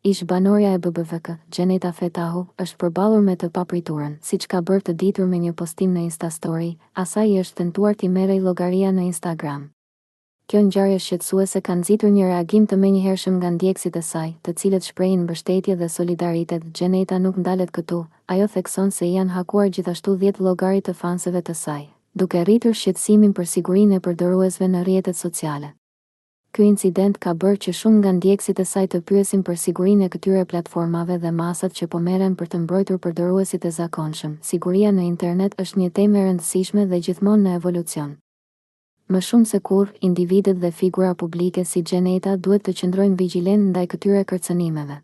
Ish banorja e BBVK, Gjeneta Fetahu, është përballur me të papriturën, siç ka bërë të ditur me një postim në Instastory, asaj i është tentuar t'i merrej llogaria në Instagram. Kjo ngjarje shqetësuese ka nxitur një reagim të menjëhershëm nga ndjekësit e saj, të cilët shprehin mbështetje dhe solidaritet. Gjeneta nuk ndalet këtu, ajo thekson se janë hakuar gjithashtu 10 llogari të fanseve të saj, duke rritur shqetësimin për sigurinë e përdoruesve në rrjetet sociale. Ky incident ka bërë që shumë nga ndjekësit e saj të pyesin për sigurinë e këtyre platformave dhe masat që po merren për të mbrojtur përdoruesit e zakonshëm. Siguria në internet është një temë e rëndësishme dhe gjithmonë në evolucion. Më shumë se kurrë, individët dhe figura publike si Gjeneta duhet të qëndrojnë vigjilent ndaj këtyre kërcënimeve.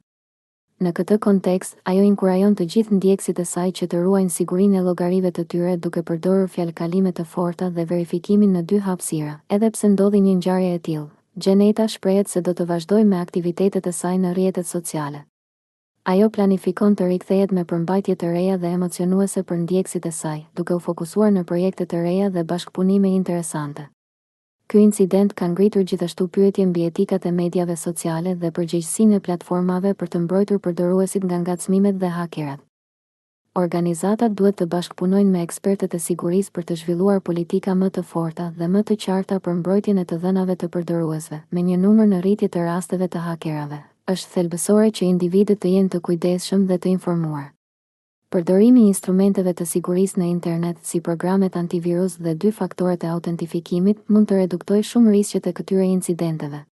Në këtë kontekst, ajo inkurajon të gjithë ndjekësit e saj që të ruajnë sigurinë e llogarive të tyre duke përdorur fjalëkalime të forta dhe verifikimin në 2 hapësira. Edhe pse ndodhi një ngjarje e tillë, Gjeneta shprehet se do të vazhdojë me aktivitetet e saj në rrjetet sociale. Ajo planifikon të rikthehet me përmbajtje të reja dhe emocionuese për ndjekësit e saj, duke u fokusuar në projekte të reja dhe bashkëpunime interesante. Ky incident ka ngritur gjithashtu pyetje mbi etikat e mediave sociale dhe përgjegjësinë e platformave për të mbrojtur përdoruesit nga ngacmimet dhe hakerat. Organizatat duhet të bashkëpunojnë me ekspertët e sigurisë për të zhvilluar politika më të forta dhe më të qarta për mbrojtjen e të dhënave të përdoruesve, me një numër në rritje të rasteve të hakerave. Është thelbësore që individët të jenë të kujdesshëm dhe të informuar. Përdorimi i instrumenteve të sigurisë në internet, si programet antivirus dhe 2 faktorët e autentifikimit, mund të reduktojë shumë rrezikët e këtyre incidenteve.